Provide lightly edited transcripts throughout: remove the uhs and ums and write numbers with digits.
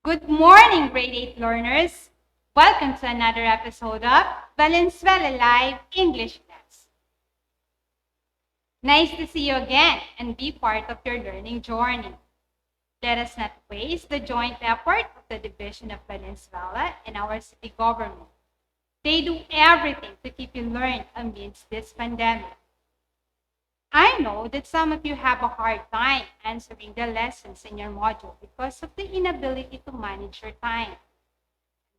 Good morning, grade 8 learners. Welcome to another episode of Valenzuela Live English Class. Nice to see you again and be part of your learning journey. Let us not waste the joint effort of the Division of Valenzuela and our city government. They do everything to keep you learned amidst this pandemic. I know that some of you have a hard time answering the lessons in your module because of the inability to manage your time.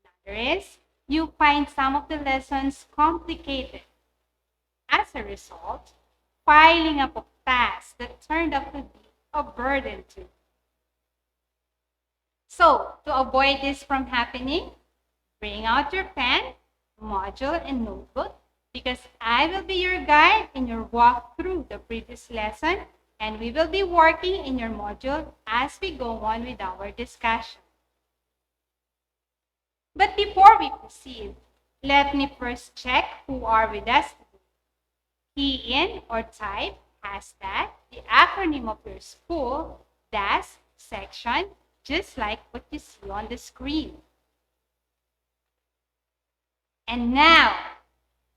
Another is, you find some of the lessons complicated. As a result, piling up of tasks that turned out to be a burden to you. So, to avoid this from happening, bring out your pen, module, and notebook because I will be your guide in your walk through the previous lesson, and we will be working in your module as we go on with our discussion. But before we proceed, let me first check who are with us today. Key in or type hashtag, the acronym of your school, dash, section, just like what you see on the screen. And now,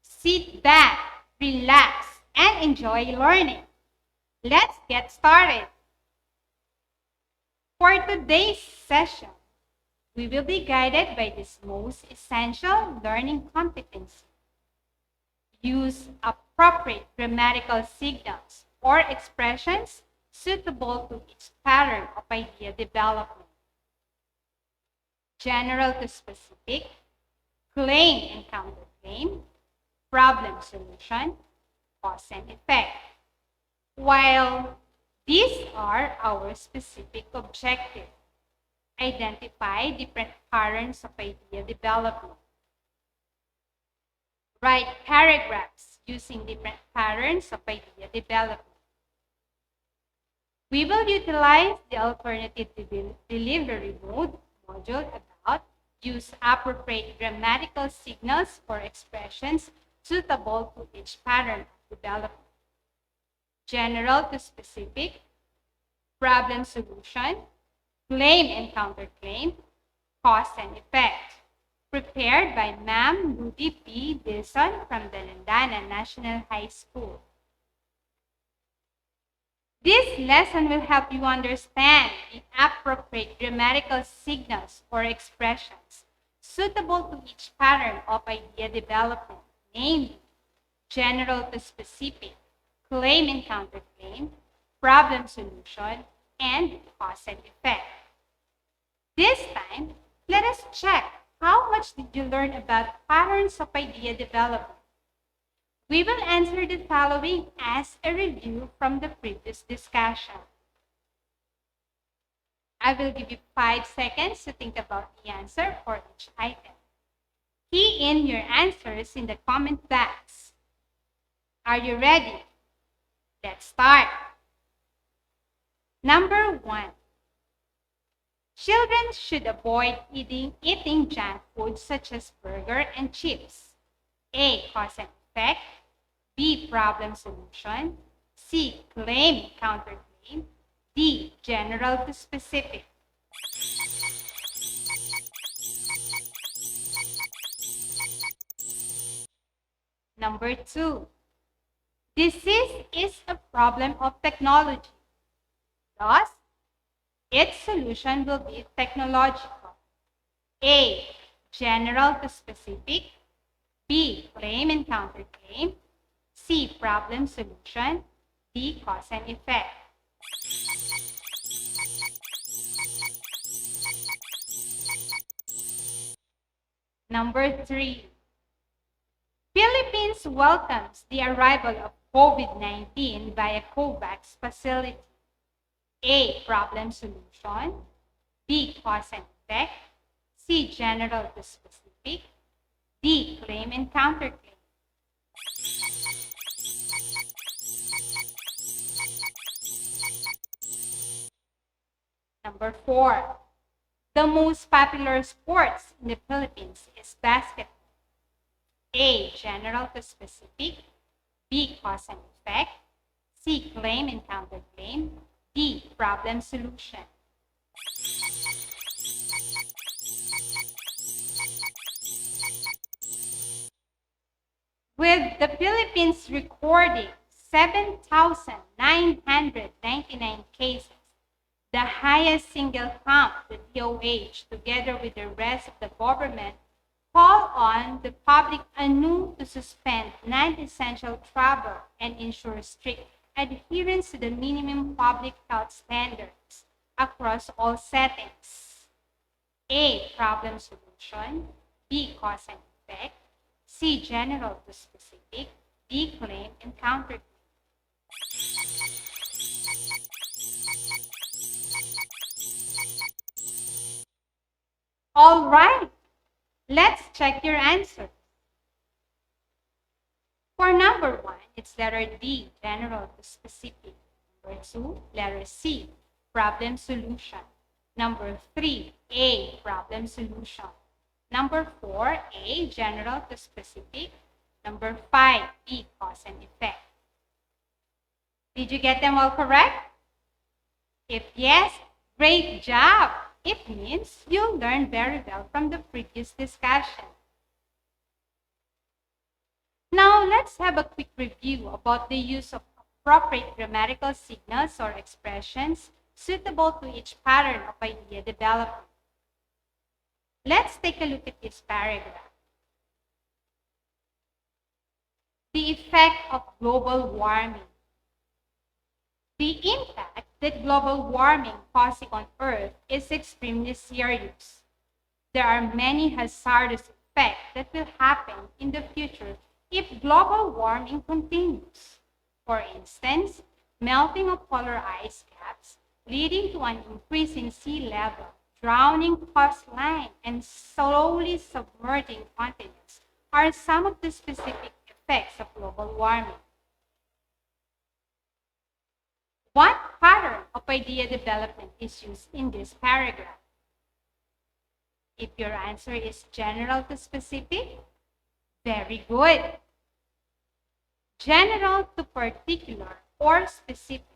sit back, relax, and enjoy learning. Let's get started. For today's session, we will be guided by this most essential learning competency. Use appropriate grammatical signals or expressions suitable to each pattern of idea development. General to specific, claim and counterclaim, problem solution, cause and effect. While these are our specific objectives, identify different patterns of idea development. Write paragraphs using different patterns of idea development. We will utilize the alternative delivery mode module about use appropriate grammatical signals or expressions suitable to each pattern of development. General to specific, problem solution, claim and counterclaim, cause and effect. Prepared by Ma'am Rudy P. Dillon from the Landana National High School. This lesson will help you understand the appropriate grammatical signals or expressions suitable to each pattern of idea development, namely general to specific, claim and counterclaim, problem solution, and cause and effect. This time, let us check how much did you learn about patterns of idea development. We will answer the following as a review from the previous discussion. I will give you 5 seconds to think about the answer for each item. Key in your answers in the comment box. Are you ready? Let's start. Number 1. Children should avoid eating junk food such as burger and chips. A. Cause and effect. B. Problem solution. C. Claim and counterclaim. D. General to specific. Number 2. Disease is a problem of technology. Thus, its solution will be technological. A. General to specific. B. Claim and counterclaim. C. Problem solution. D. Cause and effect. Number 3. Philippines welcomes the arrival of COVID-19 via COVAX facility. A. Problem solution. B. Cause and effect. C. General to specific. D. Claim and counterclaim. Number 4. The most popular sports in the Philippines is basketball. A. General to specific. B. Cause and effect. C. Claim and counterclaim. D. Problem solution. With the Philippines recording 7,999 cases, the highest single count, the DOH, together with the rest of the government, call on the public anew to suspend non-essential travel and ensure strict adherence to the minimum public health standards across all settings. A. Problem solution. B. Cause and effect. C. General to specific. D. Claim and counterclaim. All right, let's check your answers. For number 1, it's letter D, general to specific. Number 2, letter C, problem solution. Number 3, A, problem solution. Number 4, A, general to specific. Number 5, B, cause and effect. Did you get them all correct? If yes, great job! It means you learned very well from the previous discussion. Now, let's have a quick review about the use of appropriate grammatical signals or expressions suitable to each pattern of idea development. Let's take a look at this paragraph. The effect of global warming. The impact that global warming causing on Earth is extremely serious. There are many hazardous effects that will happen in the future if global warming continues. For instance, melting of polar ice caps, leading to an increase in sea level, drowning coastline, and slowly submerging continents are some of the specific effects of global warming. What pattern of idea development is used in this paragraph? If your answer is general to specific, very good. General to particular or specific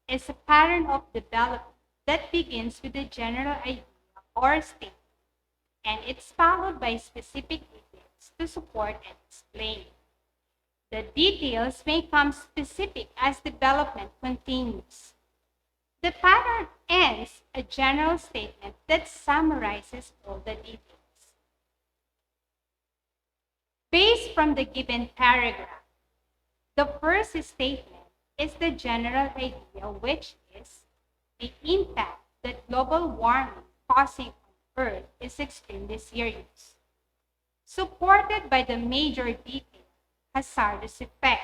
is a pattern of development that begins with a general idea or statement, and it's followed by specific details to support and explain. The details may become specific as development continues. The pattern ends a general statement that summarizes all the details. Based from the given paragraph, the first statement is the general idea, which is the impact that global warming causing on Earth is extremely serious, supported by the major detail hazardous effect.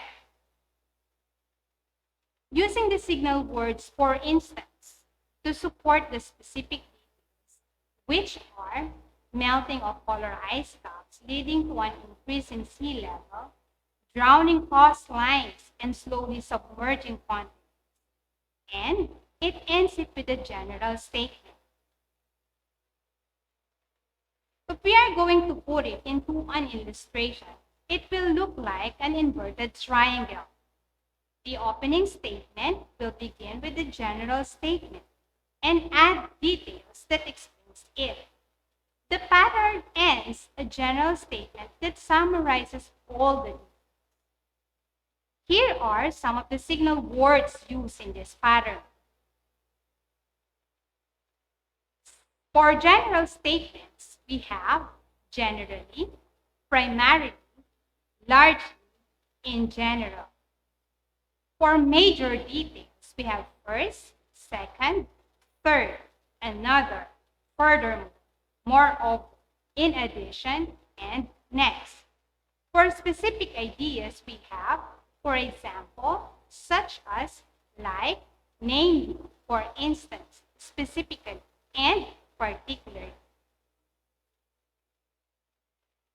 Using the signal words, for instance, to support the specific details, which are melting of polar ice caps leading to an increase in sea level, drowning coastlines, and slowly submerging continents. And it ends it with a general statement. If we are going to put it into an illustration, it will look like an inverted triangle. The opening statement will begin with the general statement and add details that explains it. The pattern ends a general statement that summarizes all the details. Here are some of the signal words used in this pattern. For general statements, we have generally, primarily, largely, in general. For major details, we have first, second, third, another, furthermore, moreover, in addition, and next. For specific ideas, we have, for example, such as like, namely, for instance, specifically, and particularly.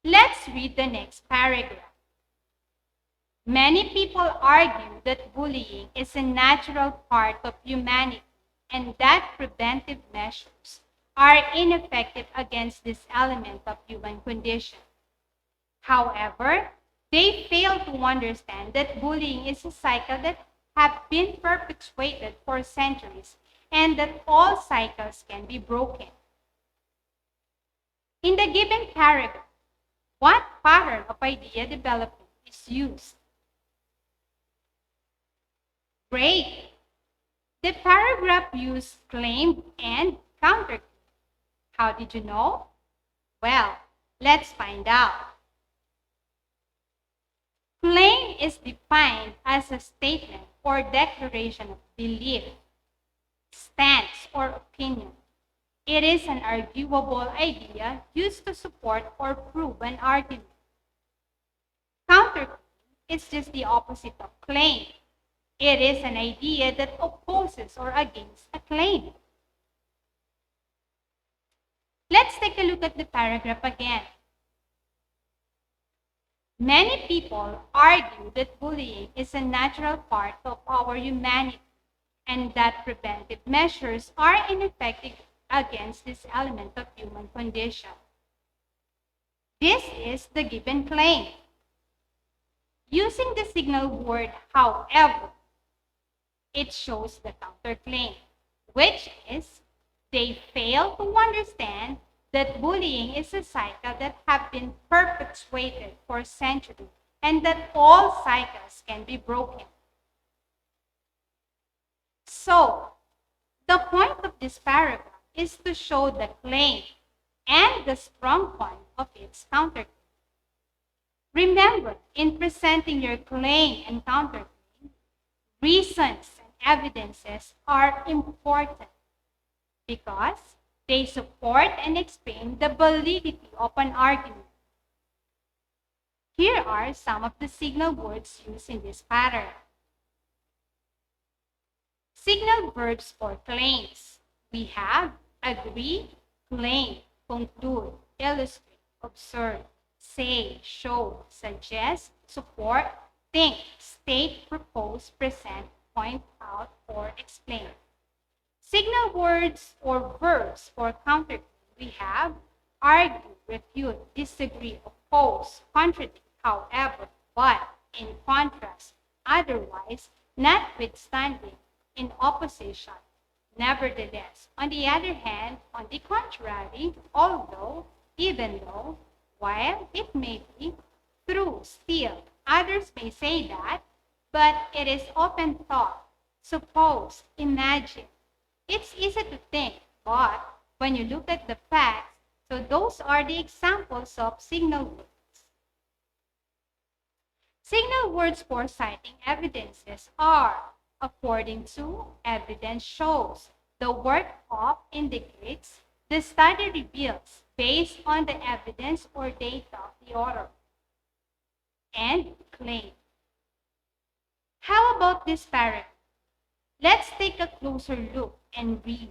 Let's read the next paragraph. Many people argue that bullying is a natural part of humanity and that preventive measures are ineffective against this element of human condition. However, they fail to understand that bullying is a cycle that has been perpetuated for centuries and that all cycles can be broken. In the given paragraph, what pattern of idea development is used. Great! The paragraph used claim and counterclaim. How did you know? Well, let's find out. Claim is defined as a statement or declaration of belief, stance, or opinion. It is an arguable idea used to support or prove an argument. Counterclaim is just the opposite of claim. It is an idea that opposes or against a claim. Let's take a look at the paragraph again. Many people argue that bullying is a natural part of our humanity and that preventive measures are ineffective against this element of human condition. This is the given claim. Using the signal word however, it shows the counterclaim, which is they fail to understand that bullying is a cycle that has been perpetuated for centuries and that all cycles can be broken. So, the point of this paragraph is to show the claim and the strong point of its counterclaim. Remember, in presenting your claim and counterclaim, reasons and evidences are important because they support and explain the validity of an argument. Here are some of the signal words used in this pattern. Signal verbs for claims. We have agree, claim, conclude, illustrate, observe, say, show, suggest, support, think, state, propose, present, point out, or explain. Signal words or verbs for counterclaim we have argue, refute, disagree, oppose, contradict, however, but, in contrast, otherwise, notwithstanding, in opposition, nevertheless. On the other hand, on the contrary, although, even though, while it may be, through, still, others may say that, but it is often thought, supposed, imagined. It's easy to think, but when you look at the facts, so those are the examples of signal words. Signal words for citing evidences are according to, evidence shows, the work of indicates, the study reveals, based on the evidence or data of the author, and claim. How about this paragraph? Let's take a closer look and read.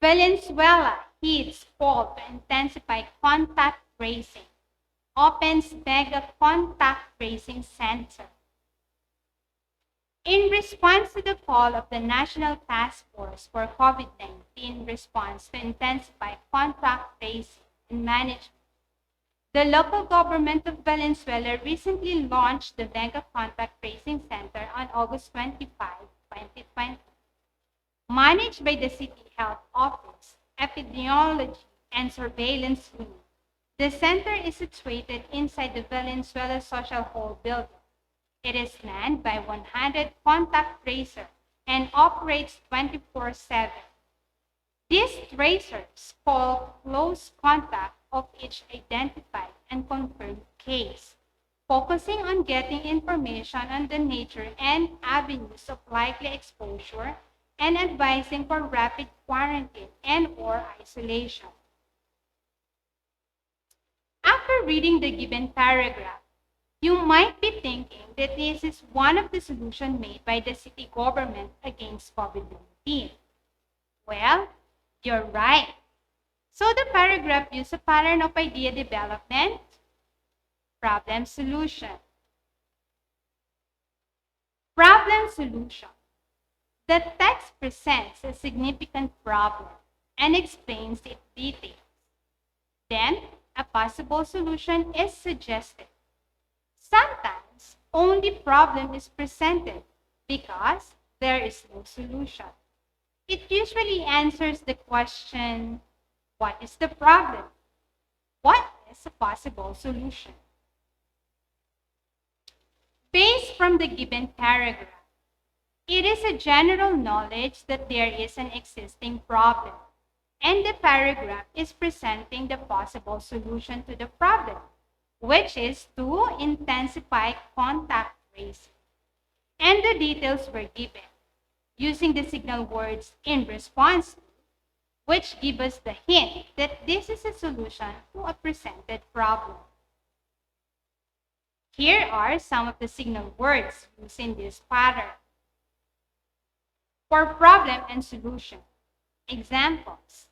Valenzuela heeds call to intensify contact tracing. Opens mega contact tracing center. In response to the call of the National Task Force for COVID-19 response to intensify contact tracing and management, the local government of Valenzuela recently launched the Mega Contact Tracing Center on August 25, 2020. Managed by the City Health Office, Epidemiology and Surveillance Unit, the center is situated inside the Valenzuela Social Hall building. It is manned by 100 contact tracers and operates 24/7. These tracers call close contact of each identified and confirmed case, focusing on getting information on the nature and avenues of likely exposure and advising for rapid quarantine and/or isolation. After reading the given paragraph, you might be thinking that this is one of the solutions made by the city government against COVID-19. Well, you're right. So the paragraph uses a pattern of idea development, problem solution. Problem solution. The text presents a significant problem and explains its details. Then, a possible solution is suggested. Sometimes, only problem is presented because there is no solution. It usually answers the question, what is the problem? What suggest a possible solution. Based from the given paragraph, it is a general knowledge that there is an existing problem, and the paragraph is presenting the possible solution to the problem, which is to intensify contact tracing. And the details were given using the signal words in response to, which give us the hint that this is a solution to a presented problem. Here are some of the signal words used in this pattern. For problem and solution, examples: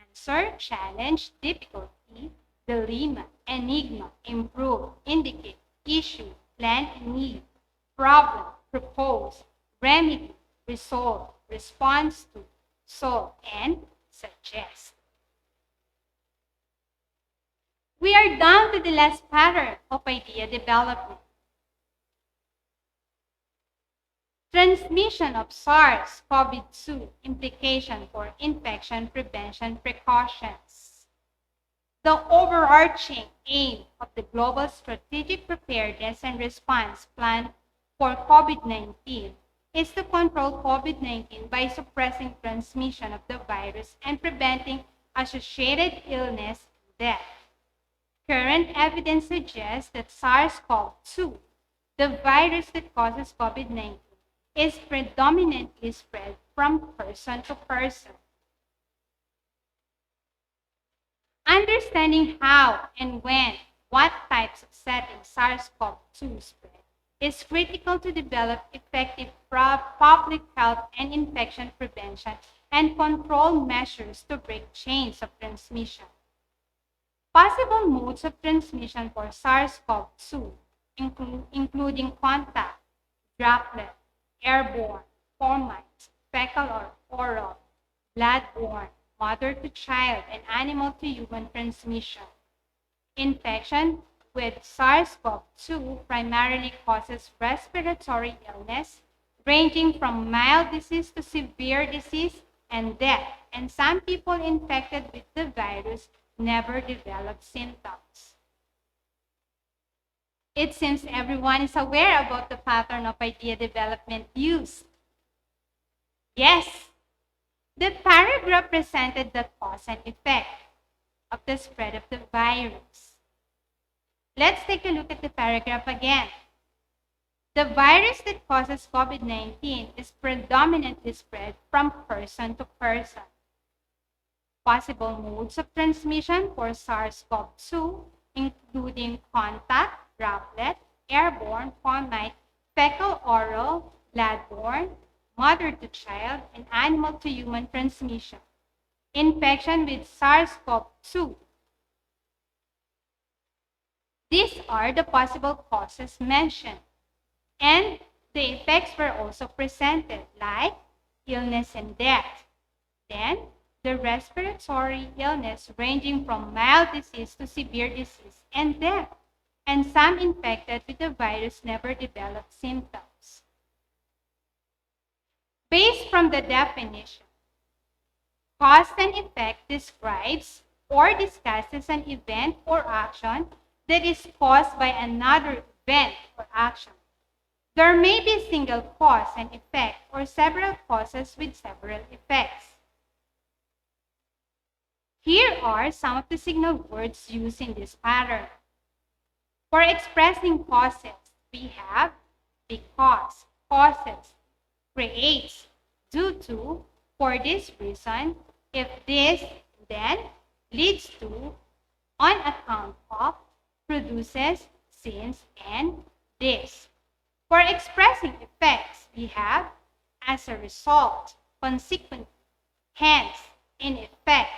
answer, challenge, difficulty, dilemma, enigma, improve, indicate, issue, plan and need, problem, propose, remedy, resolve, response to, solve, and suggest. We are down to the last pattern of idea development. Transmission of SARS-CoV-2 implication for infection prevention precautions. The overarching aim of the Global Strategic Preparedness and Response Plan for COVID-19 is to control COVID-19 by suppressing transmission of the virus and preventing associated illness and death. Current evidence suggests that SARS-CoV-2, the virus that causes COVID-19, is predominantly spread from person to person. Understanding how and when, what types of settings SARS-CoV-2 spread is critical to develop effective public health and infection prevention and control measures to break chains of transmission. Possible modes of transmission for SARS-CoV-2 including contact, droplet, airborne, fomites, fecal or oral, bloodborne, mother to child, and animal to human transmission. Infection with SARS-CoV-2 primarily causes respiratory illness, ranging from mild disease to severe disease and death, and some people infected with the virus never develop symptoms. It seems everyone is aware about the pattern of idea development used. Yes, the paragraph presented the cause and effect of the spread of the virus. Let's take a look at the paragraph again. The virus that causes COVID-19 is predominantly spread from person to person. Possible modes of transmission for SARS-CoV-2 including contact, droplet, airborne, fomite, fecal oral, bloodborne, mother to child, and animal to human transmission. Infection with SARS-CoV-2. These are the possible causes mentioned, and the effects were also presented, like illness and death. Then, the respiratory illness ranging from mild disease to severe disease and death, and some infected with the virus never develop symptoms. Based from the definition, cause and effect describes or discusses an event or action that is caused by another event or action. There may be a single cause and effect or several causes with several effects. Here are some of the signal words used in this pattern. For expressing causes, we have because, causes, creates, due to, for this reason, if this, then, leads to, on account of, produces, since, and this. For expressing effects, we have as a result, consequently, hence, in effect,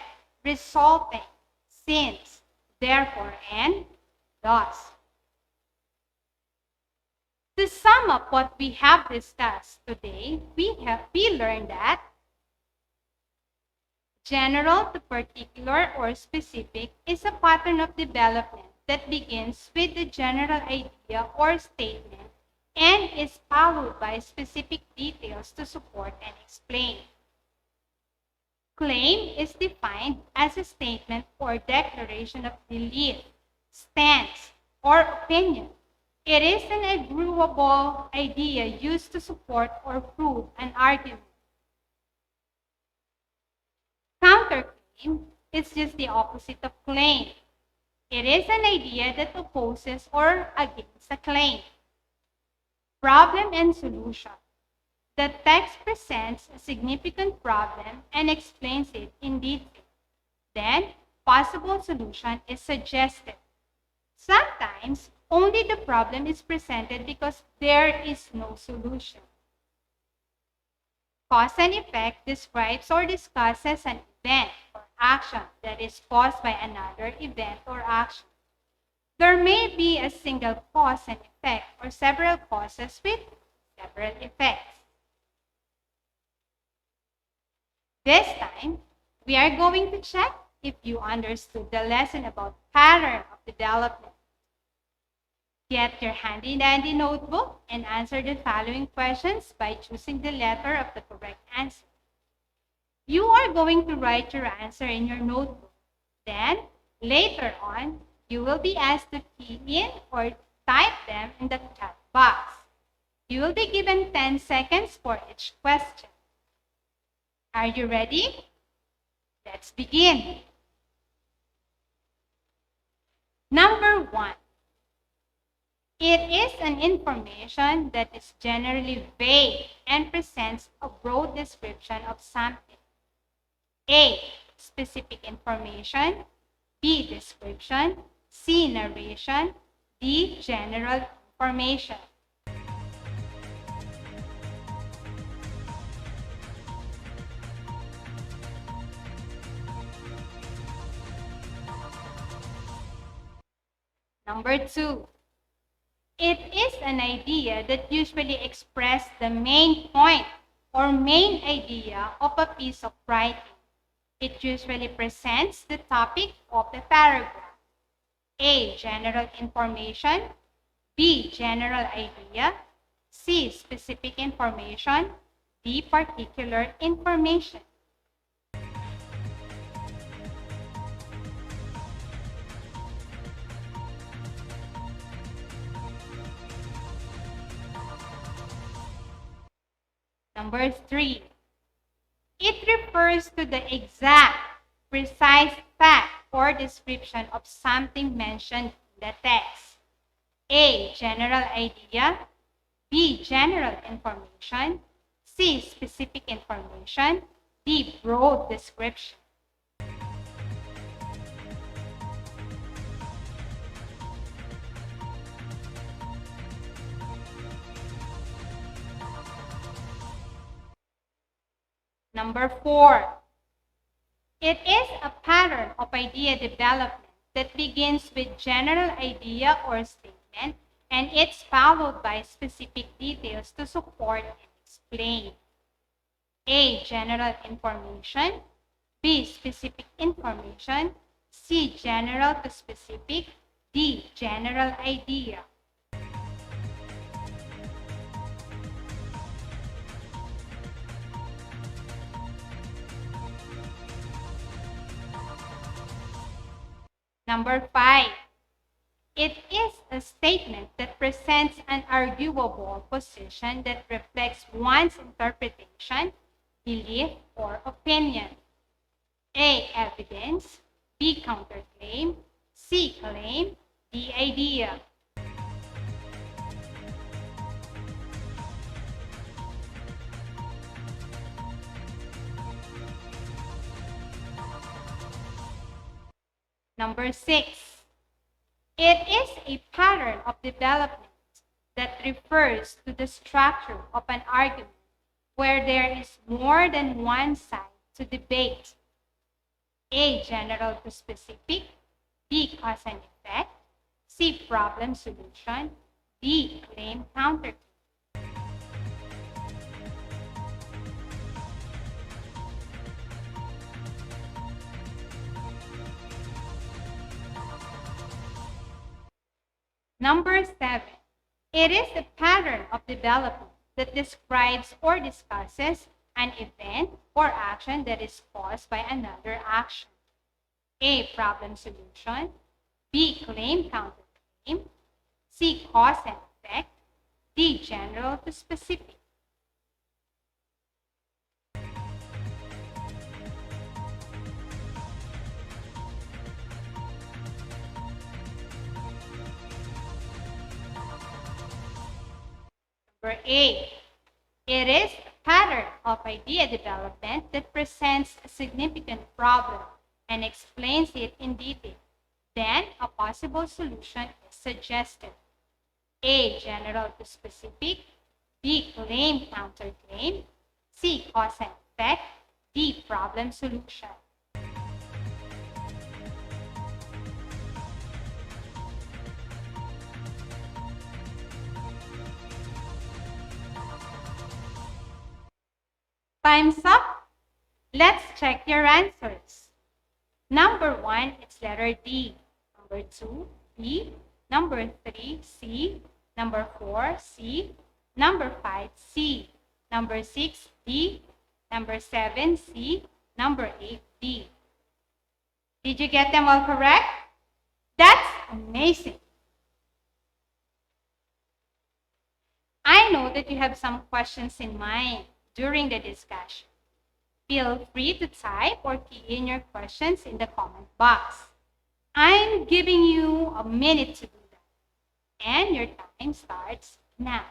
resulting, since, therefore, and thus. To sum up what we have discussed today, we learned that general to particular or specific is a pattern of development that begins with the general idea or statement and is followed by specific details to support and explain. Claim is defined as a statement or declaration of belief stance, or opinion. It is an agreeable idea used to support or prove an argument. Counterclaim is just the opposite of claim. It is an idea that opposes or against a claim. Problem and solution. The text presents a significant problem and explains it in detail. Then, possible solution is suggested. Sometimes, only the problem is presented because there is no solution. Cause and effect describes or discusses an event or action that is caused by another event or action. There may be a single cause and effect or several causes with several effects. This time, we are going to check if you understood the lesson about pattern of development. Get your handy-dandy notebook and answer the following questions by choosing the letter of the correct answer. You are going to write your answer in your notebook. Then, later on, you will be asked to key in or type them in the chat box. You will be given 10 seconds for each question. Are you ready? Let's begin. Number 1. It is an information that is generally vague and presents a broad description of something. A. Specific information. B. Description. C. Narration. D. General information. Number 2. It is an idea that usually expresses the main point or main idea of a piece of writing. It usually presents the topic of the paragraph. A. General information. B. General idea. C. Specific information. D. Particular information. Number 3. It refers to the exact, precise fact or description of something mentioned in the text. A. General idea. B. General information. C. Specific information. D. Broad description. Number 4. It is a pattern of idea development that begins with general idea or statement and it's followed by specific details to support and explain. A. General information. B. Specific information. C. General to specific. D. General idea. Number 5. It is a statement that presents an arguable position that reflects one's interpretation, belief, or opinion. A. Evidence. B. Counterclaim. C. Claim. D. Idea. Number 6. It is a pattern of development that refers to the structure of an argument where there is more than one side to debate. A. General to specific. B. Cause and effect. C. Problem solution. D. Claim counterclaim. Number 7. It is a pattern of development that describes or discusses an event or action that is caused by another action. A. Problem solution. B, claim, counterclaim, C, cause and effect, D, general to specific. Number A, it is a pattern of idea development that presents a significant problem and explains it in detail. Then a possible solution is suggested. A, general to specific, B, claim, counterclaim, C, cause and effect, D, problem solution. Time's up. Let's check your answers. Number 1, it's letter D. Number 2, B. Number 3, C. Number 4, C. Number 5, C. Number 6, D. Number 7, C. Number 8, D. Did you get them all correct? That's amazing. I know that you have some questions in mind during the discussion. Feel free to type or key in your questions in the comment box. I'm giving you a minute to do that. And your time starts now.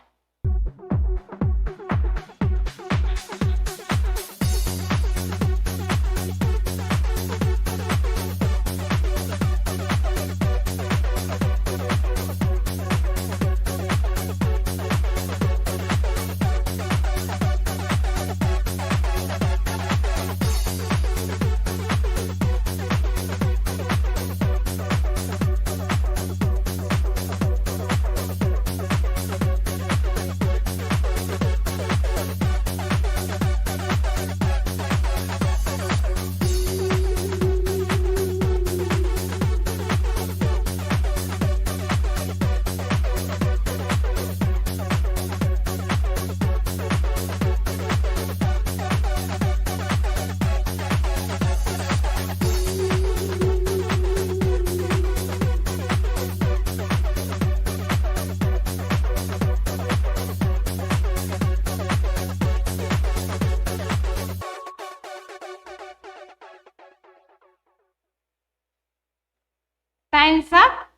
Time's up.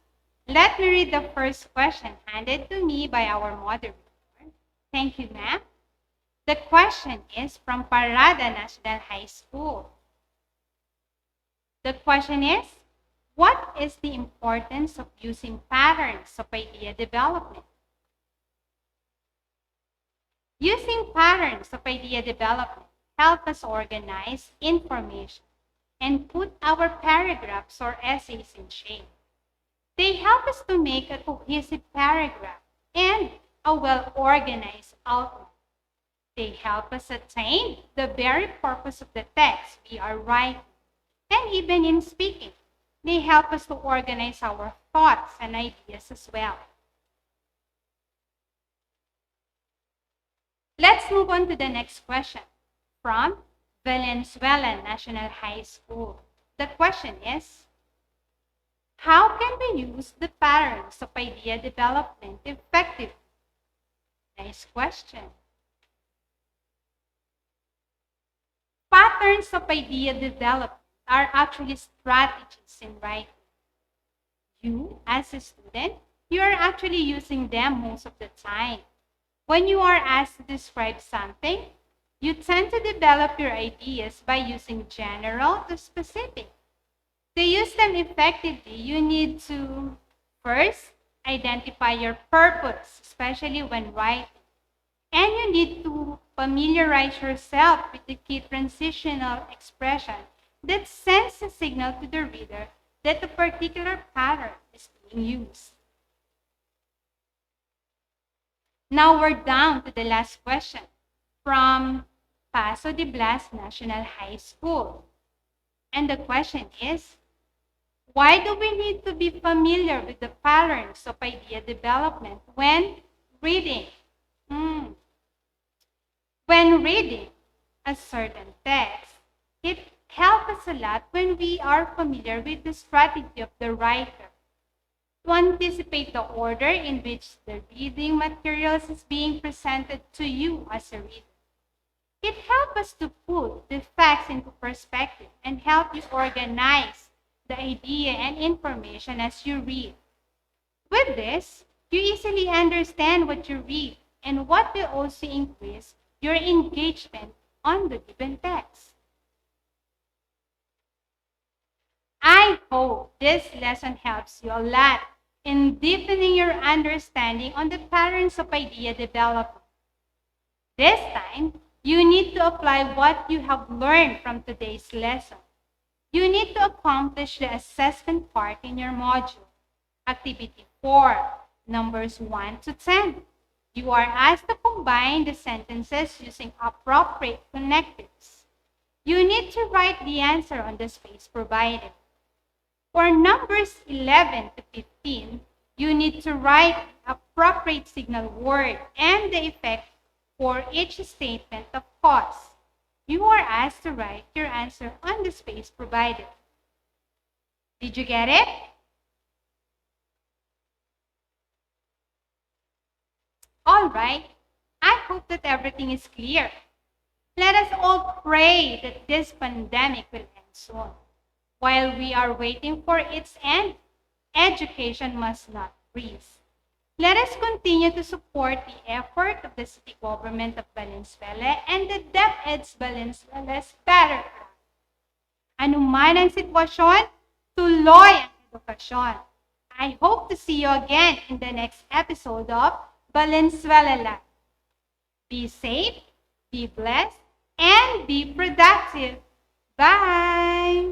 Let me read the first question handed to me by our moderator. Thank you, ma'am. The question is from Parada National High School. The question is, what is the importance of using patterns of idea development? Using patterns of idea development help us organize information and put our paragraphs or essays in shape. They help us to make a cohesive paragraph and a well-organized outline. They help us attain the very purpose of the text we are writing. And even in speaking, they help us to organize our thoughts and ideas as well. Let's move on to the next question from Valenzuela National High School. The question is, how can we use the patterns of idea development effectively? Nice question. Patterns of idea development are actually strategies in writing. You, as a student, you are actually using them most of the time. When you are asked to describe something, you tend to develop your ideas by using general to specific. To use them effectively, you need to first identify your purpose, especially when writing. And you need to familiarize yourself with the key transitional expression that sends a signal to the reader that a particular pattern is being used. Now we're down to the last question from Paso de Blas National High School. And the question is, why do we need to be familiar with the patterns of idea development when reading? When reading a certain text, it helps us a lot when we are familiar with the strategy of the writer to anticipate the order in which the reading materials is being presented to you as a reader. It helps us to put the facts into perspective and help you organize the idea and information as you read. With this, you easily understand what you read and what will also increase your engagement on the given text. I hope this lesson helps you a lot in deepening your understanding on the patterns of idea development. This time, you need to apply what you have learned from today's lesson. You need to accomplish the assessment part in your module. Activity 4, numbers 1 to 10. You are asked to combine the sentences using appropriate connectors. You need to write the answer on the space provided. For numbers 11 to 15, you need to write the appropriate signal word and the effect for each statement of cause. You are asked to write your answer on the space provided. Did you get it? All right. I hope that everything is clear. Let us all pray that this pandemic will end soon. While we are waiting for its end, education must not freeze. Let us continue to support the effort of the City Government of Valenzuela and the DepEd's Valenzuela's Better Plan. Anuman ang sitwasyon, tuloy ang edukasyon. I hope to see you again in the next episode of Valenzuela Live. Be safe, be blessed, and be productive. Bye!